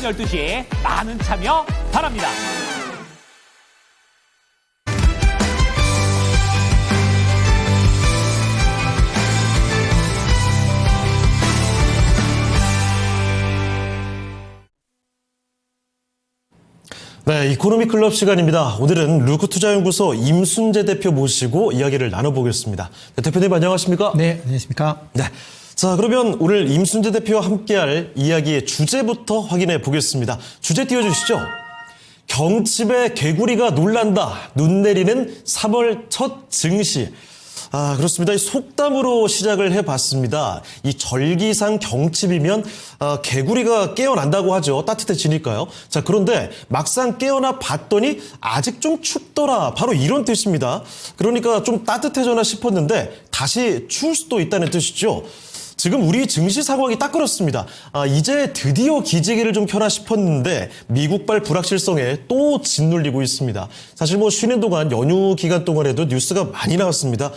12시에 많은 참여 바랍니다. 네, 이코노미 클럽 시간입니다. 오늘은 루크투자연구소 임순재 대표 모시고 이야기를 나눠보겠습니다. 네, 대표님 안녕하십니까? 네, 안녕하십니까? 네. 자, 그러면 오늘 임순재 대표와 함께할 이야기의 주제부터 확인해 보겠습니다. 주제 띄워주시죠. 경칩에 개구리가 놀란다. 눈 내리는 3월 첫 증시. 그렇습니다. 이 속담으로 시작을 해봤습니다. 이 절기상 경칩이면 개구리가 깨어난다고 하죠. 따뜻해지니까요. 자, 그런데 막상 깨어나 봤더니 아직 좀 춥더라. 바로 이런 뜻입니다. 그러니까 좀 따뜻해져나 싶었는데 다시 추울 수도 있다는 뜻이죠. 지금 우리 증시 상황이 딱 그렇습니다. 이제 드디어 기지개를 좀 켜나 싶었는데 미국발 불확실성에 또 짓눌리고 있습니다. 사실 쉬는 동안 연휴 기간 동안에도 뉴스가 많이 나왔습니다.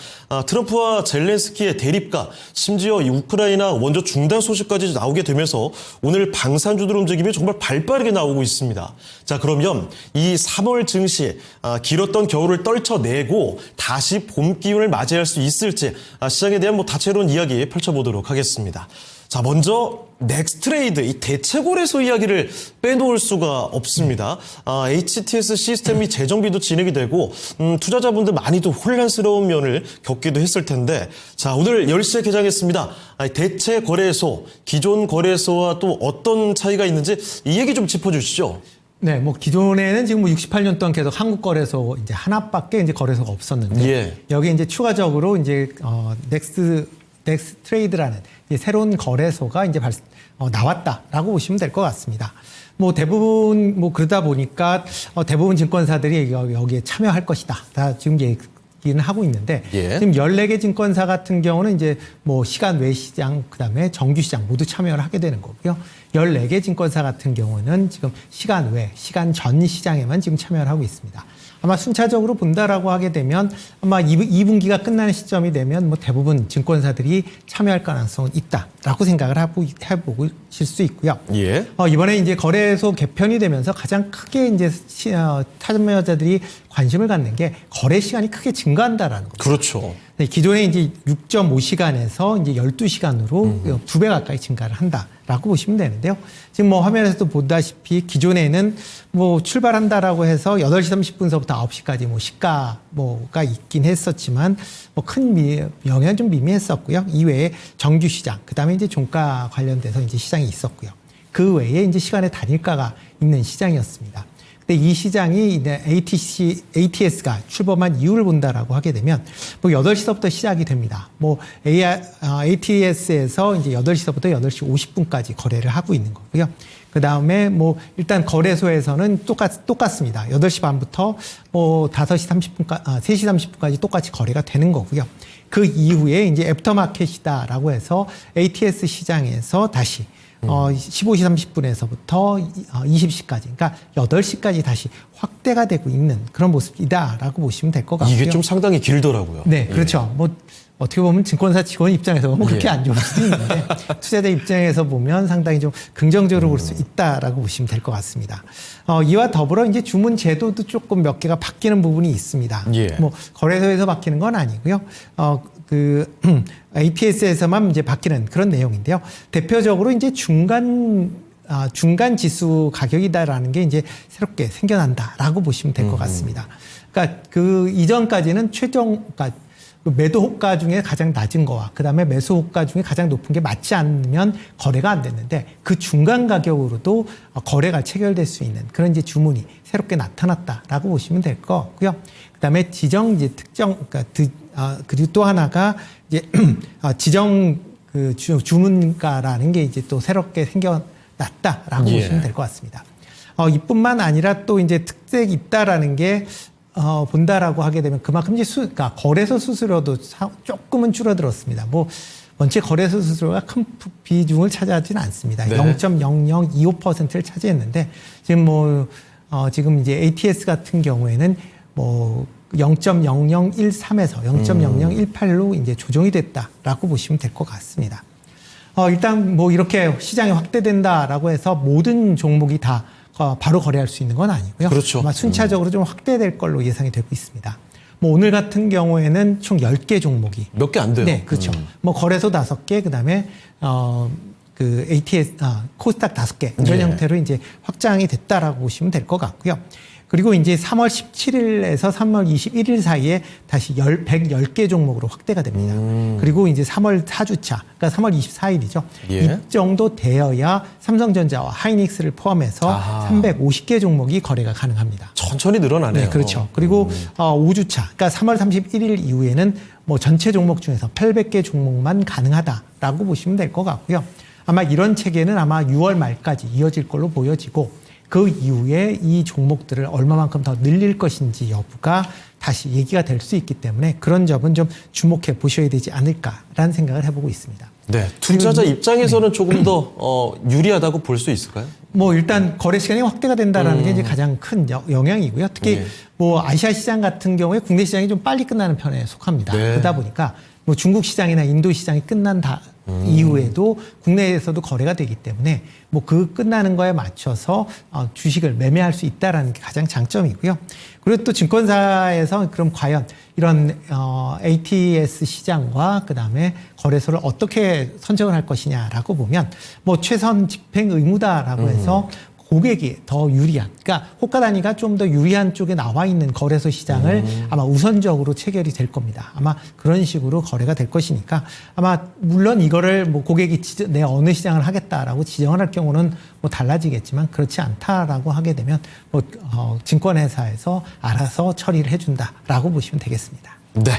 트럼프와 젤렌스키의 대립과 심지어 이 우크라이나 원조 중단 소식까지 나오게 되면서 오늘 방산주들 움직임이 정말 발빠르게 나오고 있습니다. 자, 그러면 이 3월 증시 길었던 겨울을 떨쳐내고 다시 봄 기운을 맞이할 수 있을지 시장에 대한 다채로운 이야기 펼쳐보도록 하겠습니다. 자, 먼저 넥스트레이드, 이 대체거래소 이야기를 빼놓을 수가 없습니다. HTS 시스템이 재정비도 진행이 되고 투자자분들 많이도 혼란스러운 면을 겪기도 했을 텐데, 자, 오늘 10시에 개장했습니다. 대체거래소, 기존 거래소와 또 어떤 차이가 있는지 이 얘기 좀 짚어주시죠. 네, 기존에는 지금 68년 동안 계속 한국거래소 이제 하나밖에 이제 거래소가 없었는데, 예. 여기 이제 추가적으로 이제 넥스트레이드라는 새로운 거래소가 이제 나왔다라고 보시면 될 것 같습니다. 대부분 그러다 보니까 대부분 증권사들이 여기에 참여할 것이다. 다 지금 얘기는 하고 있는데, 예. 지금 14개 증권사 같은 경우는 이제 시간 외 시장, 그다음에 정규 시장 모두 참여를 하게 되는 거고요. 14개 증권사 같은 경우는 지금 시간 외, 시간 전 시장에만 지금 참여를 하고 있습니다. 아마 순차적으로 본다라고 하게 되면 아마 2분기가 끝나는 시점이 되면 대부분 증권사들이 참여할 가능성은 있다라고 생각을 해보실 수 있고요. 예. 이번에 이제 거래소 개편이 되면서 가장 크게 이제 참여자들이 관심을 갖는 게 거래 시간이 크게 증가한다라는 거죠. 그렇죠. 네, 기존에 이제 6.5시간에서 이제 12시간으로 2배 가까이 증가를 한다라고 보시면 되는데요. 지금 화면에서도 보다시피 기존에는 출발한다라고 해서 8시 30분서부터 9시까지 시가가 있긴 했었지만 큰 영향은 좀 미미했었고요. 이외에 정규 시장, 그다음에 이제 종가 관련돼서 이제 시장이 있었고요. 그 외에 이제 시간의 단일가가 있는 시장이었습니다. 근데 이 시장이 이제 ATS가 출범한 이유를 본다라고 하게 되면 8시서부터 시작이 됩니다. ATS에서 이제 8시서부터 8시 50분까지 거래를 하고 있는 거고요. 그 다음에 일단 거래소에서는 똑같습니다. 8시 반부터 3시 30분까지 똑같이 거래가 되는 거고요. 그 이후에 이제 애프터마켓이다라고 해서 ATS 시장에서 다시 15시 30분에서부터 20시까지, 그러니까 8시까지 다시 확대가 되고 있는 그런 모습이다라고 보시면 될 것 같고요. 이게 좀 상당히 길더라고요. 네, 그렇죠. 어떻게 보면 증권사 직원 입장에서 보면 그렇게 예. 안 좋을 수도 있는데 투자자 입장에서 보면 상당히 좀 긍정적으로 볼 수 있다라고 보시면 될 것 같습니다. 이와 더불어 이제 주문 제도도 조금 몇 개가 바뀌는 부분이 있습니다. 예. 거래소에서 바뀌는 건 아니고요. ATS에서만 이제 바뀌는 그런 내용인데요. 대표적으로 이제 중간 지수 가격이다라는 게 이제 새롭게 생겨난다라고 보시면 될 것 같습니다. 그러니까 그 이전까지는 그러니까 매도 호가 중에 가장 낮은 거와 그다음에 매수 호가 중에 가장 높은 게 맞지 않으면 거래가 안 됐는데, 그 중간 가격으로도 거래가 체결될 수 있는 그런 이제 주문이 새롭게 나타났다라고 보시면 될 것 같고요. 그다음에 그리고 또 하나가 이제 지정 주문가라는 게 이제 또 새롭게 생겨났다라고 예. 보시면 될 것 같습니다. 이뿐만 아니라 또 이제 특색이 있다라는 게 본다라고 하게 되면 그만큼 이제 그러니까 거래소 수수료도 조금은 줄어들었습니다. 원체 거래소 수수료가 큰 비중을 차지하지는 않습니다. 네. 0.0025%를 차지했는데 지금 이제 ATS 같은 경우에는 0.0013에서 0.0018로 이제 조정이 됐다라고 보시면 될 것 같습니다. 일단 뭐 이렇게 시장이 확대된다라고 해서 모든 종목이 다 바로 거래할 수 있는 건 아니고요. 그렇죠. 아마 순차적으로 좀 확대될 걸로 예상이 되고 있습니다. 뭐 오늘 같은 경우에는 총 10개 종목이 몇 개 안 돼요. 네, 그렇죠. 뭐 거래소 5개, 그다음에 그 ATS 코스닥 5개 이런 네. 형태로 이제 확장이 됐다라고 보시면 될 것 같고요. 그리고 이제 3월 17일에서 3월 21일 사이에 다시 110개 종목으로 확대가 됩니다. 그리고 이제 3월 4주차, 그러니까 3월 24일이죠. 예. 이 정도 되어야 삼성전자와 하이닉스를 포함해서 350개 종목이 거래가 가능합니다. 천천히 늘어나네요. 네, 그렇죠. 그리고 5주차, 그러니까 3월 31일 이후에는 뭐 전체 종목 중에서 800개 종목만 가능하다라고 보시면 될 것 같고요. 아마 이런 체계는 아마 6월 말까지 이어질 걸로 보여지고 그 이후에 이 종목들을 얼마만큼 더 늘릴 것인지 여부가 다시 얘기가 될 수 있기 때문에 그런 점은 좀 주목해 보셔야 되지 않을까라는 생각을 해보고 있습니다. 네, 투자자 입장에서는 조금 더 유리하다고 볼 수 있을까요? 뭐 일단 거래 시간이 확대가 된다라는 게 이제 가장 큰 영향이고요. 특히 예. 뭐 아시아 시장 같은 경우에 국내 시장이 좀 빨리 끝나는 편에 속합니다. 네. 그러다 보니까 뭐 중국 시장이나 인도 시장이 끝난 이후에도 국내에서도 거래가 되기 때문에 뭐 그 끝나는 거에 맞춰서 주식을 매매할 수 있다라는 게 가장 장점이고요. 그리고 또 증권사에서 그럼 과연 이런 ATS 시장과 그다음에 거래소를 어떻게 선정을 할 것이냐라고 보면 뭐 최선 집행 의무다라고 해서 고객이 더 유리한, 그러니까 호가 단위가 좀 더 유리한 쪽에 나와 있는 거래소 시장을 아마 우선적으로 체결이 될 겁니다. 아마 그런 식으로 거래가 될 것이니까 아마 물론 이거를 뭐 고객이 내 어느 시장을 하겠다라고 지정을 할 경우는 뭐 달라지겠지만 그렇지 않다라고 하게 되면 뭐 증권회사에서 알아서 처리를 해준다라고 보시면 되겠습니다. 네.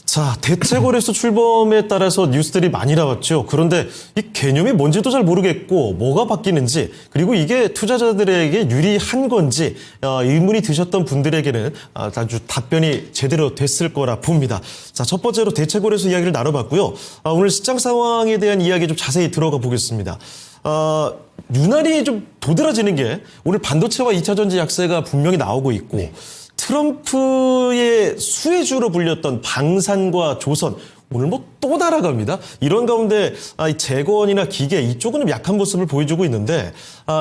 자, 대체거래소 출범에 따라서 뉴스들이 많이 나왔죠. 그런데 이 개념이 뭔지도 잘 모르겠고 뭐가 바뀌는지 그리고 이게 투자자들에게 유리한 건지 의문이 드셨던 분들에게는 아주 답변이 제대로 됐을 거라 봅니다. 자, 첫 번째로 대체거래소 이야기를 나눠봤고요. 오늘 시장 상황에 대한 이야기 좀 자세히 들어가 보겠습니다. 유난히 좀 도드라지는 게 오늘 반도체와 2차 전지 약세가 분명히 나오고 있고 트럼프의 수혜주로 불렸던 방산과 조선 오늘 뭐 또 날아갑니다. 이런 가운데 이 재건이나 기계 이쪽은 좀 약한 모습을 보여주고 있는데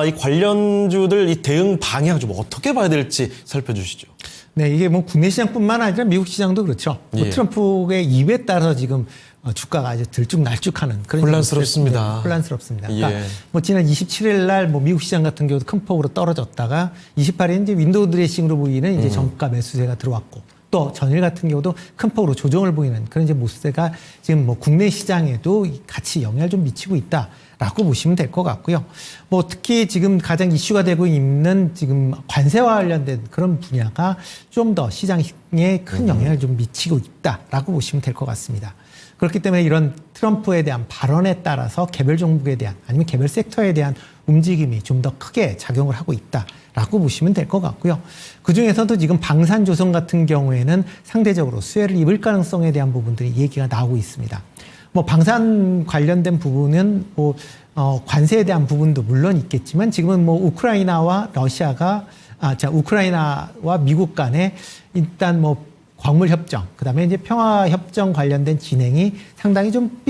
이 관련주들 이 대응 방향 좀 어떻게 봐야 될지 살펴주시죠. 네, 이게 뭐 국내 시장뿐만 아니라 미국 시장도 그렇죠. 뭐 예. 트럼프의 입에 따라서 지금 주가가 아주 들쭉날쭉하는 그런 혼란스럽습니다. 네, 혼란스럽습니다. 그러니까 예. 뭐 지난 27일 날 뭐 미국 시장 같은 경우도 큰 폭으로 떨어졌다가 28일 이제 윈도우 드레싱으로 보이는 이제 정가 매수세가 들어왔고 또 전일 같은 경우도 큰 폭으로 조정을 보이는 그런 이제 모습세가 지금 뭐 국내 시장에도 같이 영향을 좀 미치고 있다라고 보시면 될 것 같고요. 뭐 특히 지금 가장 이슈가 되고 있는 지금 관세와 관련된 그런 분야가 좀 더 시장에 큰 영향을 좀 미치고 있다라고 보시면 될 것 같습니다. 그렇기 때문에 이런 트럼프에 대한 발언에 따라서 개별 종목에 대한 아니면 개별 섹터에 대한 움직임이 좀 더 크게 작용을 하고 있다라고 보시면 될 것 같고요. 그중에서도 지금 방산조선 같은 경우에는 상대적으로 수혜를 입을 가능성에 대한 부분들이 얘기가 나오고 있습니다. 뭐 방산 관련된 부분은 뭐 관세에 대한 부분도 물론 있겠지만 지금은 뭐 우크라이나와 우크라이나와 미국 간에 일단 뭐 광물 협정, 그다음에 이제 평화 협정 관련된 진행이 상당히 좀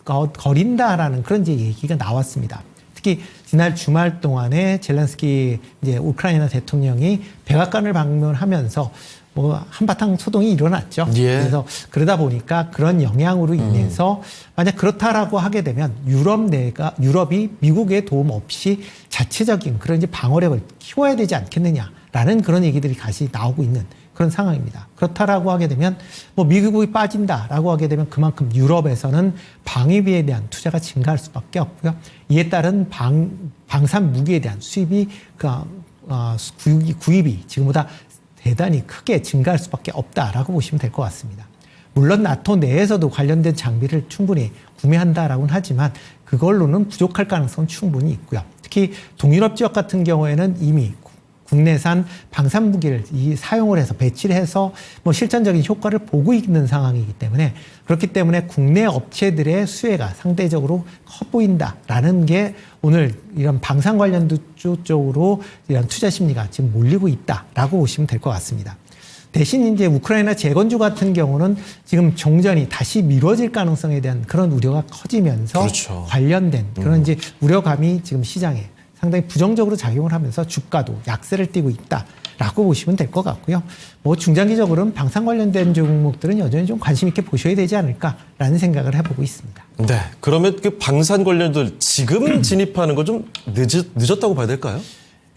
삐그러거린다라는 그런 이제 얘기가 나왔습니다. 특히 지난 주말 동안에 젤렌스키 이제 우크라이나 대통령이 백악관을 방문하면서 뭐 한바탕 소동이 일어났죠. 예. 그래서 그러다 보니까 그런 영향으로 인해서 만약 그렇다라고 하게 되면 유럽이 미국의 도움 없이 자체적인 그런 이제 방어력을 키워야 되지 않겠느냐라는 그런 얘기들이 다시 나오고 있는 그런 상황입니다. 그렇다라고 하게 되면 뭐 미국이 빠진다라고 하게 되면 그만큼 유럽에서는 방위비에 대한 투자가 증가할 수밖에 없고요. 이에 따른 방산 무기에 대한 수입이 구입이 지금보다 대단히 크게 증가할 수밖에 없다라고 보시면 될 것 같습니다. 물론 나토 내에서도 관련된 장비를 충분히 구매한다라고는 하지만 그걸로는 부족할 가능성은 충분히 있고요. 특히 동유럽 지역 같은 경우에는 이미 국내산 방산 무기를 사용을 해서 배치를 해서 뭐 실전적인 효과를 보고 있는 상황이기 때문에 그렇기 때문에 국내 업체들의 수혜가 상대적으로 커 보인다라는 게 오늘 이런 방산 관련 쪽으로 이런 투자 심리가 지금 몰리고 있다라고 보시면 될 것 같습니다. 대신 이제 우크라이나 재건주 같은 경우는 지금 종전이 다시 미뤄질 가능성에 대한 그런 우려가 커지면서 그렇죠. 관련된 그런 이제 우려감이 지금 시장에 상당히 부정적으로 작용을 하면서 주가도 약세를 띠고 있다라고 보시면 될 것 같고요. 뭐 중장기적으로는 방산 관련된 종목들은 여전히 좀 관심 있게 보셔야 되지 않을까라는 생각을 해보고 있습니다. 네. 그러면 그 방산 관련들 지금 진입하는 거 좀 늦었다고 봐야 될까요?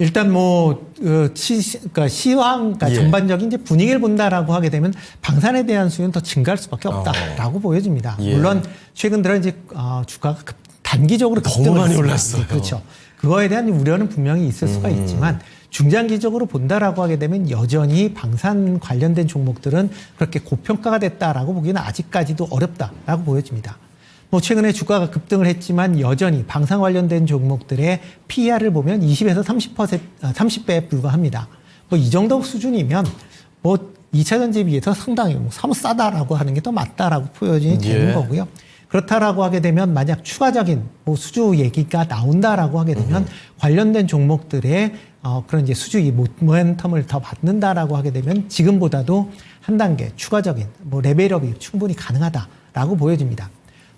일단 그러니까 시황, 그러니까 예. 전반적인 이제 분위기를 본다라고 하게 되면 방산에 대한 수요는 더 증가할 수밖에 없다라고 보여집니다. 예. 물론 최근 들어 이제 주가가 단기적으로 너무 급등을 많이 했습니다. 올랐어요. 그렇죠. 그거에 대한 우려는 분명히 있을 수가 있지만 중장기적으로 본다라고 하게 되면 여전히 방산 관련된 종목들은 그렇게 고평가가 됐다라고 보기는 아직까지도 어렵다라고 보여집니다. 뭐 최근에 주가가 급등을 했지만 여전히 방산 관련된 종목들의 PER을 보면 20에서 30배에 불과합니다. 뭐 이 정도 수준이면 뭐 2차 전지에 비해서 상당히 사뭇 싸다라고 하는 게 더 맞다라고 표현이 되는 예. 거고요. 그렇다라고 하게 되면 만약 추가적인 뭐 수주 얘기가 나온다라고 하게 되면 관련된 종목들의 그런 이제 수주의 모멘텀을 더 받는다라고 하게 되면 지금보다도 한 단계 추가적인 뭐 레벨업이 충분히 가능하다라고 보여집니다.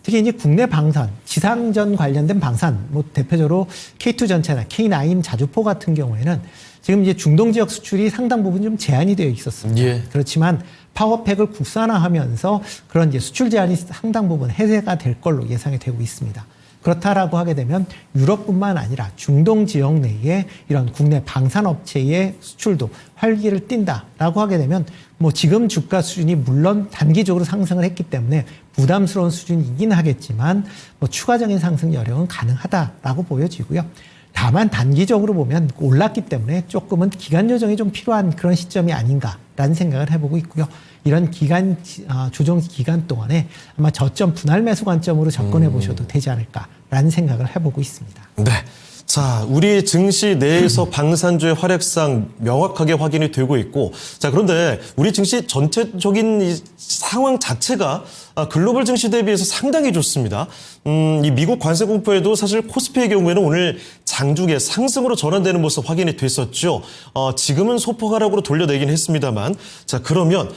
특히 이제 국내 방산, 지상전 관련된 방산, 뭐 대표적으로 K2 전체나 K9 자주포 같은 경우에는 지금 이제 중동 지역 수출이 상당 부분 좀 제한이 되어 있었습니다. 예. 그렇지만 파워팩을 국산화하면서 그런 이제 수출 제한이 상당 부분 해제가 될 걸로 예상이 되고 있습니다. 그렇다라고 하게 되면 유럽뿐만 아니라 중동 지역 내에 이런 국내 방산업체의 수출도 활기를 띈다라고 하게 되면 뭐 지금 주가 수준이 물론 단기적으로 상승을 했기 때문에 부담스러운 수준이긴 하겠지만 뭐 추가적인 상승 여력은 가능하다라고 보여지고요. 다만 단기적으로 보면 올랐기 때문에 조금은 기간 조정이 좀 필요한 그런 시점이 아닌가라는 생각을 해보고 있고요. 이런 조정 기간 동안에 아마 저점 분할 매수 관점으로 접근해 보셔도 되지 않을까라는 생각을 해보고 있습니다. 네. 자, 우리 증시 내에서 방산주의 활약상 명확하게 확인이 되고 있고, 자, 그런데 우리 증시 전체적인 이 상황 자체가 글로벌 증시 대비해서 상당히 좋습니다. 이 미국 관세 공포에도 사실 코스피의 경우에는 오늘 장중에 상승으로 전환되는 모습 확인이 됐었죠. 지금은 소폭 하락으로 돌려내긴 했습니다만, 자, 그러면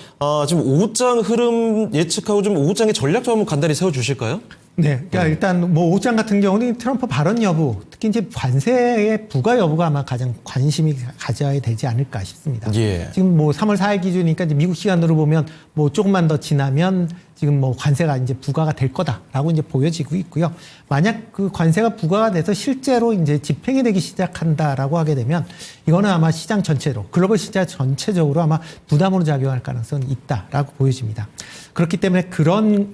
지금 오후장 흐름 예측하고 좀 오후장의 전략 좀 한번 간단히 세워주실까요? 네, 그러니까 일단 뭐 오후장 같은 경우는 트럼프 발언 여부, 특히 이제 관세의 부과 여부가 아마 가장 관심이 가져야 되지 않을까 싶습니다. 예. 지금 뭐 3월 4일 기준이니까 이제 미국 시간으로 보면 뭐 조금만 더 지나면 지금 뭐 관세가 이제 부과가 될 거다라고 이제 보여지고 있고요. 만약 그 관세가 부과가 돼서 실제로 이제 집행이 되기 시작한다라고 하게 되면 이거는 아마 시장 전체로 글로벌 시장 전체적으로 아마 부담으로 작용할 가능성이 있다라고 보여집니다. 그렇기 때문에 그런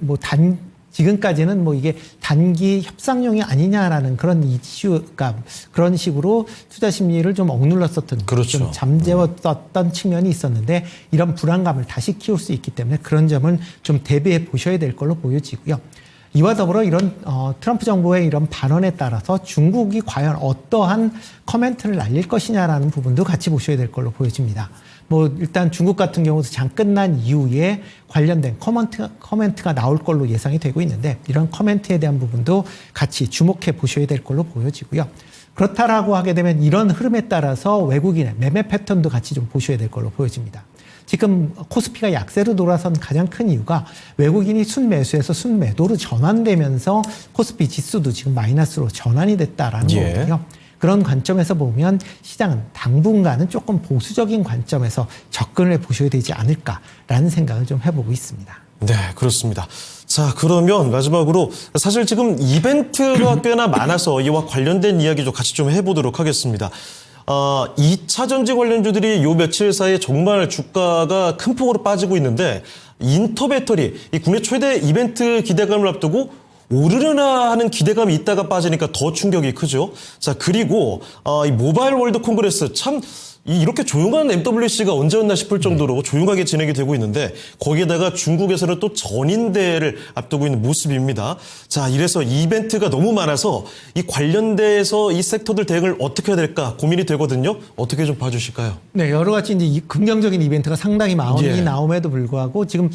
지금까지는 뭐 이게 단기 협상용이 아니냐라는 그런 이슈가 그런 식으로 투자 심리를 좀 억눌렀었던, 그렇죠. 좀 잠재웠던 측면이 있었는데 이런 불안감을 다시 키울 수 있기 때문에 그런 점은 좀 대비해 보셔야 될 걸로 보여지고요. 이와 더불어 이런 트럼프 정부의 이런 발언에 따라서 중국이 과연 어떠한 커멘트를 날릴 것이냐라는 부분도 같이 보셔야 될 걸로 보여집니다. 뭐 일단 중국 같은 경우도 장 끝난 이후에 관련된 커멘트가 나올 걸로 예상이 되고 있는데 이런 커멘트에 대한 부분도 같이 주목해 보셔야 될 걸로 보여지고요. 그렇다라고 하게 되면 이런 흐름에 따라서 외국인의 매매 패턴도 같이 좀 보셔야 될 걸로 보여집니다. 지금 코스피가 약세로 돌아선 가장 큰 이유가 외국인이 순매수에서 순매도로 전환되면서 코스피 지수도 지금 마이너스로 전환이 됐다라는 예. 거거든요. 그런 관점에서 보면 시장은 당분간은 조금 보수적인 관점에서 접근을 해보셔야 되지 않을까라는 생각을 좀 해보고 있습니다. 네, 그렇습니다. 자, 그러면 마지막으로 사실 지금 이벤트가 꽤나 많아서 이와 관련된 이야기 좀 같이 좀 해보도록 하겠습니다. 2차 전지 관련주들이 요 며칠 사이에 정말 주가가 큰 폭으로 빠지고 있는데 인터배터리, 이 국내 최대 이벤트 기대감을 앞두고 오르려나 하는 기대감이 있다가 빠지니까 더 충격이 크죠. 자, 그리고 이 모바일 월드 콩그레스 참 이렇게 조용한 MWC가 언제였나 싶을 정도로 조용하게 진행이 되고 있는데 거기에다가 중국에서는 또 전인대회를 앞두고 있는 모습입니다. 자, 이래서 이벤트가 너무 많아서 이 관련돼서 이 섹터들 대응을 어떻게 해야 될까 고민이 되거든요. 어떻게 좀 봐주실까요? 네, 여러 가지 이제 긍정적인 이벤트가 상당히 많이 예. 나옴에도 불구하고 지금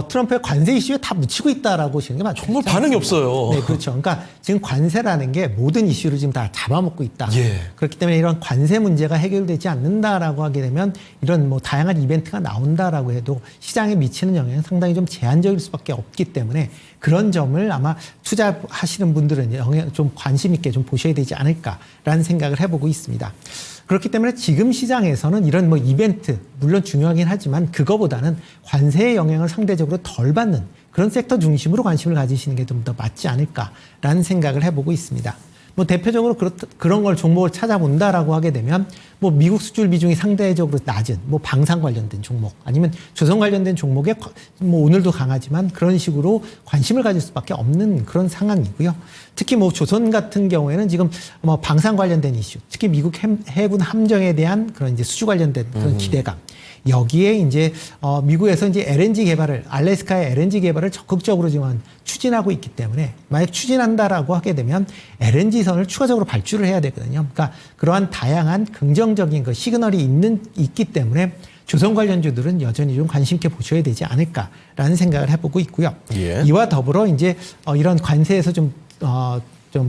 트럼프의 관세 이슈에 다 묻히고 있다라고 보시는 게 맞죠. 정말 반응이 없어요. 네, 그렇죠. 그러니까 지금 관세라는 게 모든 이슈를 지금 다 잡아먹고 있다. 예. 그렇기 때문에 이런 관세 문제가 해결되지 않는 않는다라고 하게 되면 이런 뭐 다양한 이벤트가 나온다라고 해도 시장에 미치는 영향은 상당히 좀 제한적일 수밖에 없기 때문에 그런 점을 아마 투자하시는 분들은 좀 관심 있게 좀 보셔야 되지 않을까라는 생각을 해보고 있습니다. 그렇기 때문에 지금 시장에서는 이런 뭐 이벤트 물론 중요하긴 하지만 그거보다는 관세의 영향을 상대적으로 덜 받는 그런 섹터 중심으로 관심을 가지시는 게 좀 더 맞지 않을까라는 생각을 해보고 있습니다. 뭐 대표적으로 그런 걸 종목을 찾아본다라고 하게 되면 뭐 미국 수출 비중이 상대적으로 낮은 뭐 방산 관련된 종목 아니면 조선 관련된 종목에 뭐 오늘도 강하지만 그런 식으로 관심을 가질 수밖에 없는 그런 상황이고요. 특히 뭐 조선 같은 경우에는 지금 뭐 방산 관련된 이슈, 특히 미국 해군 함정에 대한 그런 이제 수주 관련된 그런 기대감. 여기에 이제 미국에서 이제 LNG 개발을 알래스카의 LNG 개발을 적극적으로 지금 추진하고 있기 때문에 만약 추진한다라고 하게 되면 LNG 선을 추가적으로 발주를 해야 되거든요. 그러니까 그러한 다양한 긍정적인 그 시그널이 있기 때문에 조선 관련주들은 여전히 좀 관심 있게 보셔야 되지 않을까라는 생각을 해보고 있고요. 예. 이와 더불어 이제 이런 관세에서 좀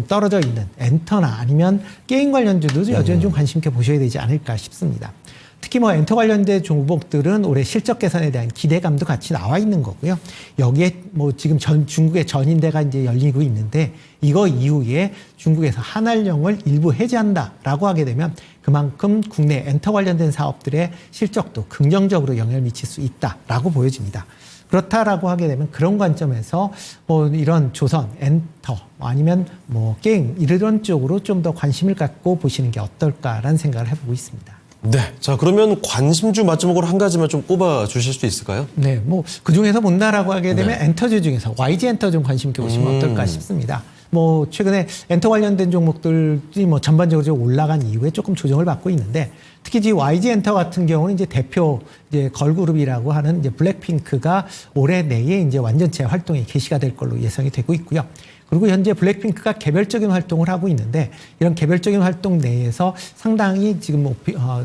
떨어져 있는 엔터나 아니면 게임 관련주도 여전히 좀 관심 있게 보셔야 되지 않을까 싶습니다. 특히 뭐 엔터 관련된 종목들은 올해 실적 개선에 대한 기대감도 같이 나와 있는 거고요. 여기에 뭐 지금 중국의 전인대가 이제 열리고 있는데 이거 이후에 중국에서 한알령을 일부 해제한다라고 하게 되면 그만큼 국내 엔터 관련된 사업들의 실적도 긍정적으로 영향을 미칠 수 있다라고 보여집니다. 그렇다라고 하게 되면 그런 관점에서 뭐 이런 조선, 엔터 아니면 뭐 게임 이런 쪽으로 좀 더 관심을 갖고 보시는 게 어떨까라는 생각을 해보고 있습니다. 네. 자, 그러면 관심주 맞주목으로 한 가지만 좀 꼽아 주실 수 있을까요? 네, 뭐 그중에서 본다라고 하게 되면 엔터주 중에서 YG 엔터 좀 관심 있게 보시면 어떨까 싶습니다. 뭐 최근에 엔터 관련된 종목들이 뭐 전반적으로 좀 올라간 이후에 조금 조정을 받고 있는데 특히 이 YG 엔터 같은 경우는 이제 대표 이제 걸그룹이라고 하는 이제 블랙핑크가 올해 내에 이제 완전체 활동이 개시가 될 걸로 예상이 되고 있고요. 그리고 현재 블랙핑크가 개별적인 활동을 하고 있는데 이런 개별적인 활동 내에서 상당히 지금 뭐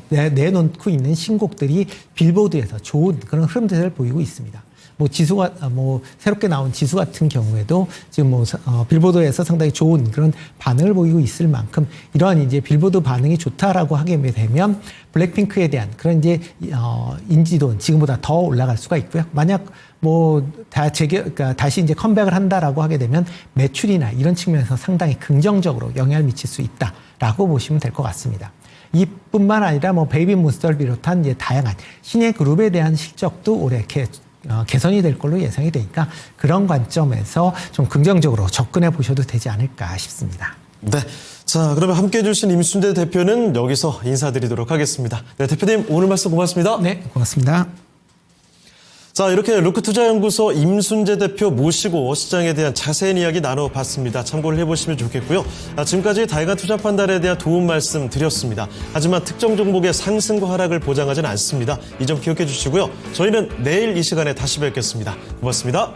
내놓고 있는 신곡들이 빌보드에서 좋은 그런 흐름들을 보이고 있습니다. 뭐 지수가 뭐 새롭게 나온 지수 같은 경우에도 지금 뭐 빌보드에서 상당히 좋은 그런 반응을 보이고 있을 만큼 이러한 이제 빌보드 반응이 좋다라고 하게 되면 블랙핑크에 대한 그런 이제 인지도는 지금보다 더 올라갈 수가 있고요. 만약 뭐 그러니까 다시 이제 컴백을 한다라고 하게 되면 매출이나 이런 측면에서 상당히 긍정적으로 영향을 미칠 수 있다라고 보시면 될 것 같습니다. 이뿐만 아니라 뭐 베이비몬스터를 비롯한 이제 다양한 신예 그룹에 대한 실적도 올해 개선이 될 걸로 예상이 되니까 그런 관점에서 좀 긍정적으로 접근해 보셔도 되지 않을까 싶습니다. 네. 자, 그러면 함께 해주신 임순재 대표는 여기서 인사드리도록 하겠습니다. 네, 대표님 오늘 말씀 고맙습니다. 네, 고맙습니다. 자, 이렇게 루크투자연구소 임순재 대표 모시고 시장에 대한 자세한 이야기 나눠봤습니다. 참고를 해보시면 좋겠고요. 지금까지 다양한 투자 판단에 대한 도움 말씀 드렸습니다. 하지만 특정 종목의 상승과 하락을 보장하지는 않습니다. 이 점 기억해 주시고요. 저희는 내일 이 시간에 다시 뵙겠습니다. 고맙습니다.